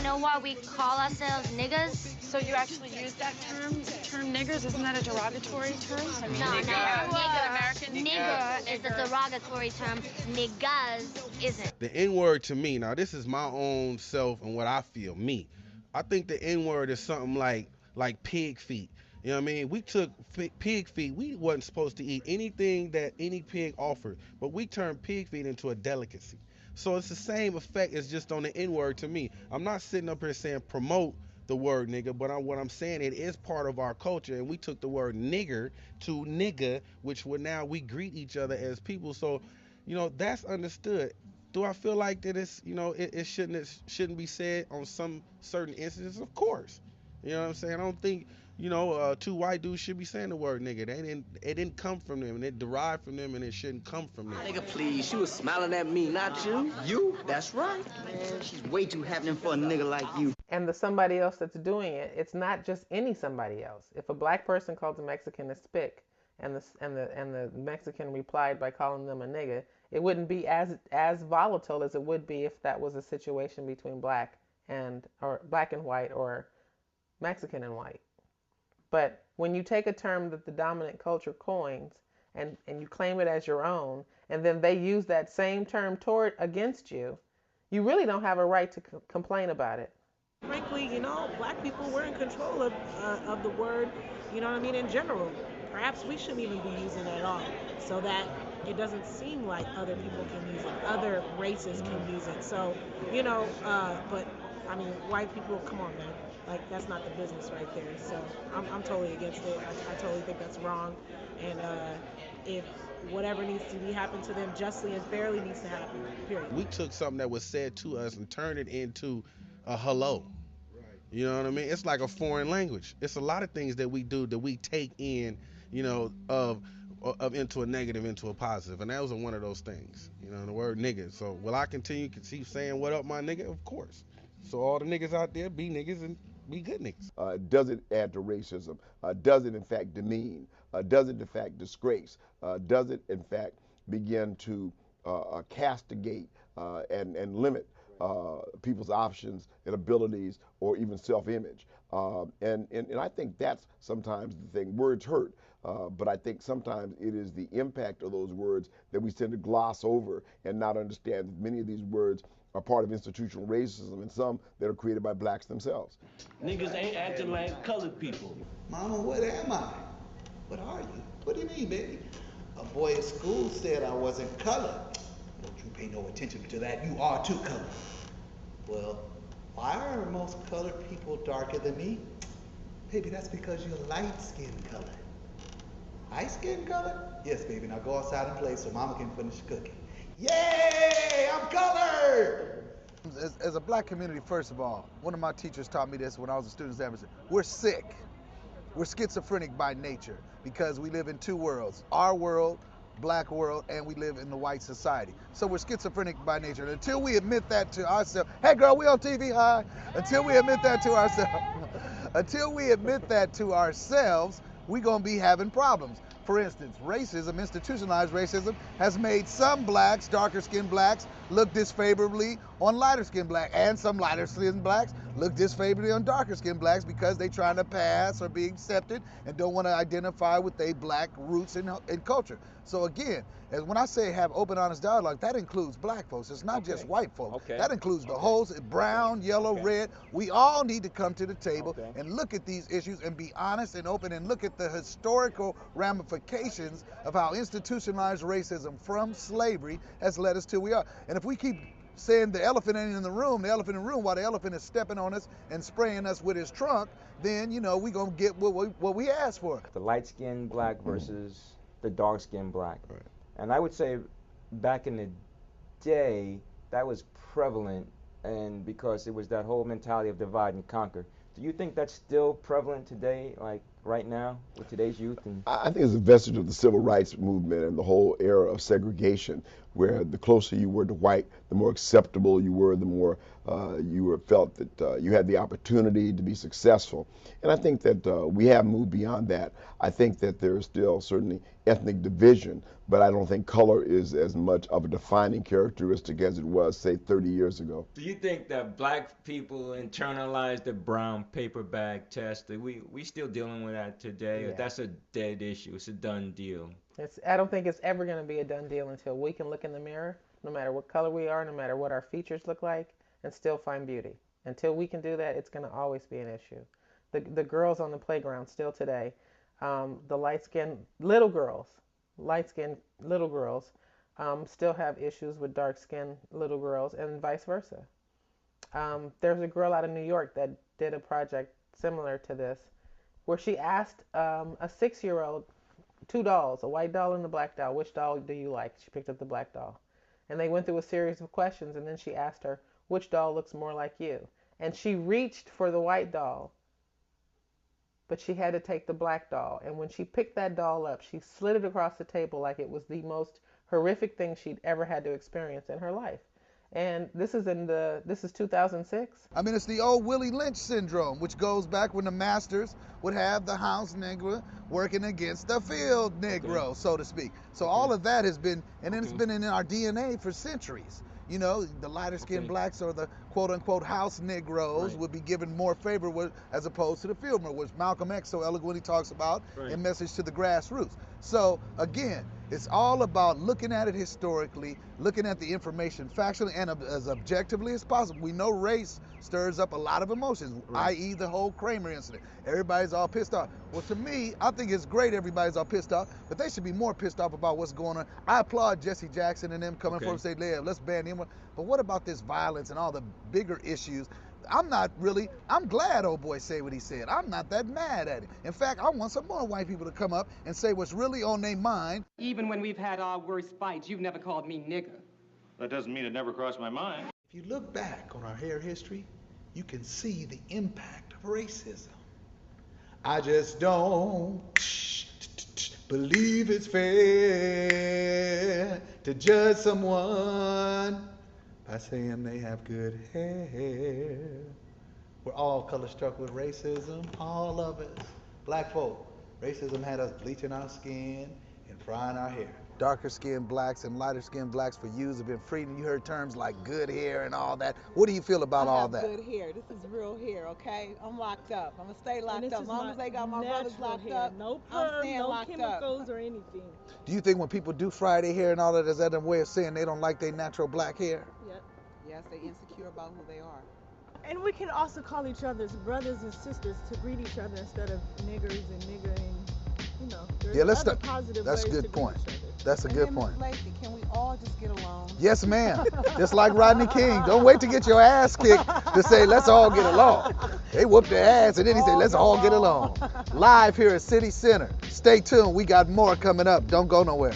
know why we call ourselves niggers? So you actually use that term niggers? Isn't that a derogatory term? I mean, No, American nigger is a derogatory term. Niggas isn't. The N-word to me, now this is my own self and what I feel, me. I think the N-word is something like pig feet. You know what I mean? We took pig feet. We wasn't supposed to eat anything that any pig offered, but we turned pig feet into a delicacy. So it's the same effect as just on the N-word to me. I'm not sitting up here saying promote the word nigga, but what I'm saying, it is part of our culture, and we took the word nigger to nigga, which now we greet each other as people. So, that's understood. Do I feel like that it shouldn't be said on some certain instances? Of course. You know what I'm saying? I don't think two white dudes should be saying the word nigga. It didn't come from them, and it derived from them, and it shouldn't come from them. Nigga, please, she was smiling at me, not you. You? That's right. Man, she's way too happening for a nigga like you. And the somebody else that's doing it, it's not just any somebody else. If a black person calls a Mexican a spick, and the Mexican replied by calling them a nigga, it wouldn't be as volatile as it would be if that was a situation between black and white or Mexican and white. But when you take a term that the dominant culture coins and you claim it as your own, and then they use that same term against you, you really don't have a right to complain about it. Frankly, black people were in control of the word, in general. Perhaps we shouldn't even be using it at all, so that it doesn't seem like other people can use it, other races can use it. So, but white people, come on, man. Like, that's not the business right there. So I'm totally against it. I totally think that's wrong. And if whatever needs to be happen to them justly and fairly needs to happen, period. We took something that was said to us and turned it into a hello. You know what I mean? It's like a foreign language. It's a lot of things that we do that we take in, of into a negative, into a positive. And that was one of those things, the word nigga. So will I continue to keep saying what up, my nigga? Of course. So all the niggas out there, be niggas and be good niggas. Does it add to racism? Does it in fact demean? Does it in fact disgrace? Does it in fact begin to castigate and limit people's options and abilities or even self-image? And I think that's sometimes the thing. Words hurt, but I think sometimes it is the impact of those words that we tend to gloss over and not understand that many of these words are part of institutional racism, and some that are created by blacks themselves. Niggas ain't acting like colored people. Mama, what am I? What are you? What do you mean, baby? A boy at school said I wasn't colored. Don't you pay no attention to that. You are too colored. Well, why are most colored people darker than me? Baby, that's because you're light-skinned colored. Light-skinned colored? Yes, baby. Now go outside and play so Mama can finish cooking. Yay! I'm colored! As a black community, first of all, one of my teachers taught me this when I was a student advocate. We're sick. We're schizophrenic by nature because we live in two worlds. Our world, black world, and we live in the white society. So we're schizophrenic by nature. And until we admit that to ourselves, hey girl, we on TV, hi. Until we admit that to ourselves, we're gonna be having problems. For instance, racism, institutionalized racism, has made some blacks, darker skinned blacks, look disfavorably on lighter skinned blacks, and some lighter skinned blacks look disfavorably on darker skinned blacks because they're trying to pass or be accepted and don't want to identify with their black roots and culture. So again, as when I say have open, honest dialogue, that includes black folks. It's not just white folks. That includes the whole brown, yellow, red. We all need to come to the table and look at these issues and be honest and open and look at the historical ramifications of how institutionalized racism from slavery has led us to where we are. And if we keep saying the elephant ain't in the room while the elephant is stepping on us and spraying us with his trunk, then, we're going to get what we asked for. The light-skinned black versus the dark-skinned black. Right. And I would say back in the day, that was prevalent, and because it was that whole mentality of divide and conquer. Do you think that's still prevalent today? Like, right now with today's youth? And I think it's a vestige of the civil rights movement and the whole era of segregation, where the closer you were to white, the more acceptable you were, the more you were felt that you had the opportunity to be successful. And I think that we have moved beyond that. I think that there is still certainly ethnic division, but I don't think color is as much of a defining characteristic as it was, say, 30 years ago. do you think that black people internalized the brown paper bag test? That we still dealing with that today? Or Yeah. that's a dead issue? It's a done deal. I don't think it's ever going to be a done deal until we can look in the mirror, no matter what color we are, no matter what our features look like, and still find beauty. Until we can do that, it's going to always be an issue. The girls on the playground still today, the light-skinned little girls, still have issues with dark-skinned little girls, and vice versa. There's a girl out of New York that did a project similar to this, where she asked a 6-year-old two dolls, a white doll and a black doll, which doll do you like? She picked up the black doll. And they went through a series of questions, and then she asked her, which doll looks more like you? And she reached for the white doll, but she had to take the black doll. And when she picked that doll up, she slid it across the table like it was the most horrific thing she'd ever had to experience in her life. And this is 2006. I mean, it's the old Willie Lynch syndrome, which goes back when the masters would have the house Negro working against the field Negro, so to speak. So all of that has been, and then it's been in our DNA for centuries. You know, the lighter skinned blacks or the quote unquote house Negroes would be given more favor as opposed to the field, which Malcolm X so eloquently talks about in Message to the Grassroots. So again, it's all about looking at it historically, looking at the information factually and as objectively as possible. We know race stirs up a lot of emotions, i.e. the whole Kramer incident. Everybody's all pissed off. Well, to me, I think it's great everybody's all pissed off, but they should be more pissed off about what's going on. I applaud Jesse Jackson and them coming forward and say, yeah, let's ban him. But what about this violence and all the bigger issues? I'm glad old boy said what he said. I'm not that mad at it. In fact, I want some more white people to come up and say what's really on their mind. Even when we've had our worst fights, you've never called me nigger. That doesn't mean it never crossed my mind. If you look back on our hair history, you can see the impact of racism. I just don't believe it's fair to judge someone by saying they have good hair. We're all color struck with racism, all of us. Black folk, racism had us bleaching our skin and frying our hair. Darker skinned blacks and lighter skinned blacks for years have been freed. You heard terms like good hair and all that. What do you feel about all that? Good hair. This is real hair, okay? I'm locked up. I'm gonna stay locked up. As long as they got my brothers locked up, no I'm perm, staying no locked chemicals up. or anything. Do you think when people do fry their hair and all that, is that a way of saying they don't like their natural black hair? Yep. Yes, they're insecure about who they are. And we can also call each other's brothers and sisters to greet each other instead of niggers and nigger and, you know, there's other positive That's a ways good to point. greet each other. That's a good point. Lacey, can we all just get along? Yes, ma'am. Just like Rodney King. Don't wait to get your ass kicked to say, let's all get along. They whooped their ass and then he said, let's all get along. Live here at City Center. Stay tuned. We got more coming up. Don't go nowhere.